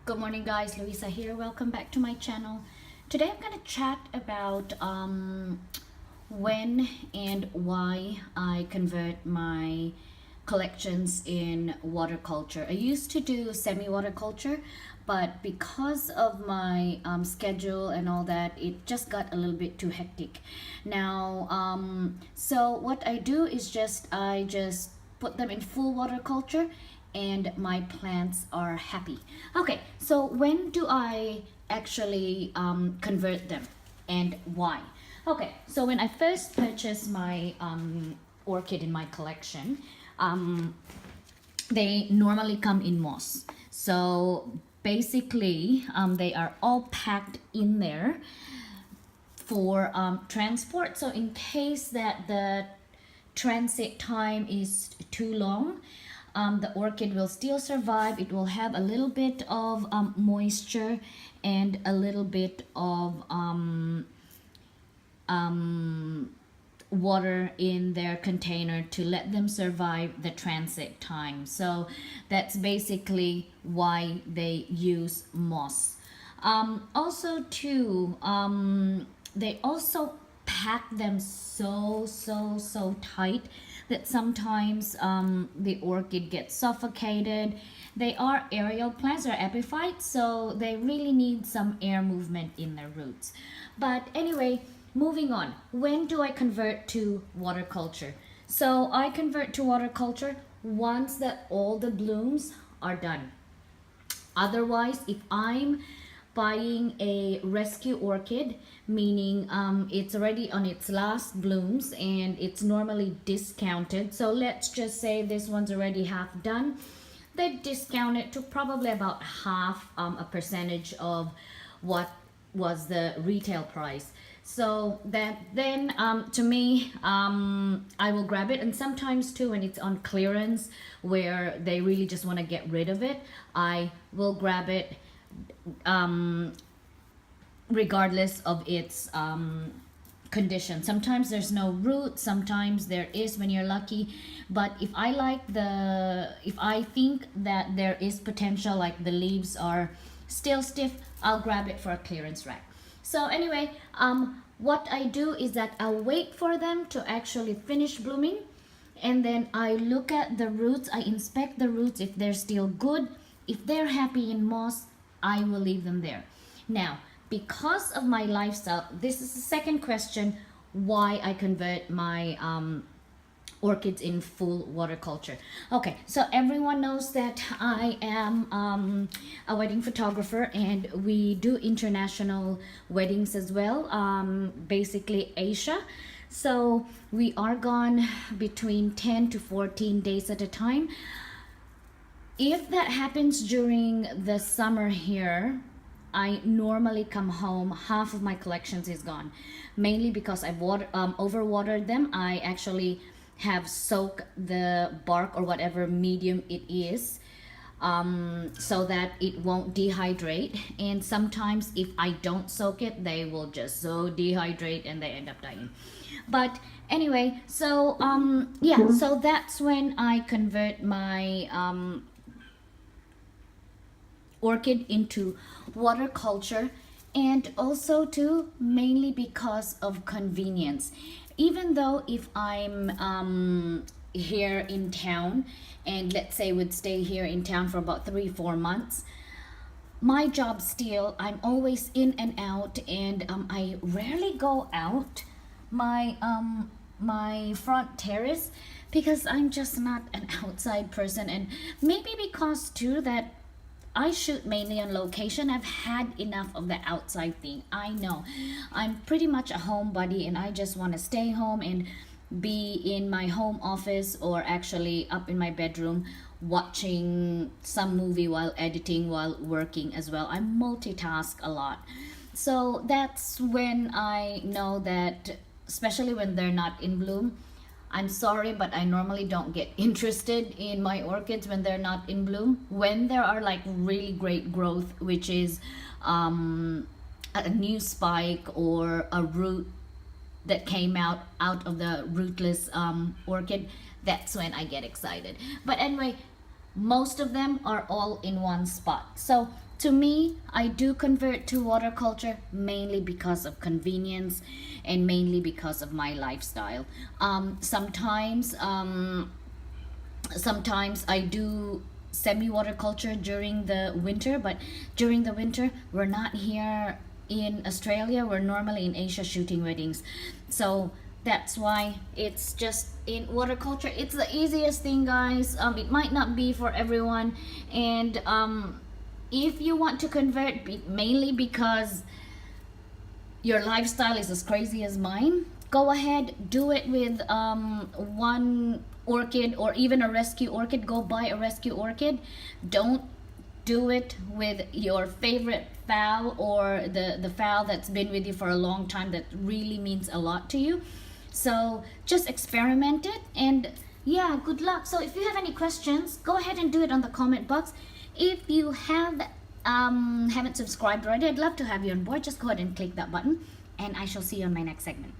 Good morning guys, Louisa here. Welcome back to my channel. Today I'm going to chat about when and why I convert my collections in watercolor. I used to do semi-watercolor, but because of my schedule and all that, it just got a little bit too hectic. Now, so what I do is I just put them in full watercolor and my plants are happy. Okay, so when do I actually convert them and why? Okay, so when I first purchased my orchid in my collection, they normally come in moss. So basically, they are all packed in there for transport. So in case that the transit time is too long, the orchid will still survive. It will have a little bit of moisture and a little bit of water in their container to let them survive the transit time. So that's basically why they use moss. Also too, they also pack them so tight that sometimes the orchid gets suffocated. They are aerial plants or epiphytes, so they really need some air movement in their roots. But anyway, moving on. When do I convert to watercolor? So I convert to watercolor once that all the blooms are done. Otherwise, if I'm buying a rescue orchid, meaning it's already on its last blooms and it's normally discounted, so let's just say this one's already half done, they discount it to probably about half a percentage of what was the retail price. So that then to me, I will grab it. And sometimes too, when it's on clearance where they really just want to get rid of it, I will grab it regardless of its condition. Sometimes there's no root, sometimes there is when you're lucky. But if I think that there is potential, like the leaves are still stiff, I'll grab it for a clearance rack. So anyway, what I do is that I'll wait for them to actually finish blooming, and then I look at the roots, I inspect the roots if they're still good. If they're happy in moss, I will leave them there. Now, because of my lifestyle, this is the second question, why I convert my orchids in full watercolor. Okay, so everyone knows that I am a wedding photographer, and we do international weddings as well, basically Asia. So we are gone between 10 to 14 days at a time. If that happens during the summer here, I normally come home, half of my collections is gone, mainly because I've overwatered them. I actually have soaked the bark or whatever medium it is, so that it won't dehydrate. And sometimes if I don't soak it, they will just so dehydrate and they end up dying. But anyway, so yeah, so that's when I convert my orchid into watercolor, and also too mainly because of convenience. Even though if I'm here in town, and let's say would stay here in town for about 3-4 months, my job still, I'm always in and out, and I rarely go out my front terrace because I'm just not an outside person. And maybe because too that I shoot mainly on location, I've had enough of the outside thing. I know I'm pretty much a homebody, and I just want to stay home and be in my home office, or actually up in my bedroom watching some movie while editing, while working as well. I multitask a lot. So that's when I know that, especially when they're not in bloom, I'm sorry, but I normally don't get interested in my orchids when they're not in bloom. When there are like really great growth, which is a new spike or a root that came out of the rootless orchid, that's when I get excited. But anyway, most of them are all in one spot. So to me, I do convert to water culture mainly because of convenience and mainly because of my lifestyle. Sometimes I do semi water culture during the winter, but during the winter we're not here in Australia. We're normally in Asia shooting weddings, so that's why it's just in water culture. It's the easiest thing, guys. It might not be for everyone, and if you want to convert mainly because your lifestyle is as crazy as mine, go ahead, do it with one orchid or even a rescue orchid. Go buy a rescue orchid. Don't do it with your favorite fowl or the fowl that's been with you for a long time that really means a lot to you. So just experiment it, and yeah, good luck. So if you have any questions, go ahead and do it on the comment box. If you haven't subscribed already, I'd love to have you on board. Just go ahead and click that button, and I shall see you on my next segment.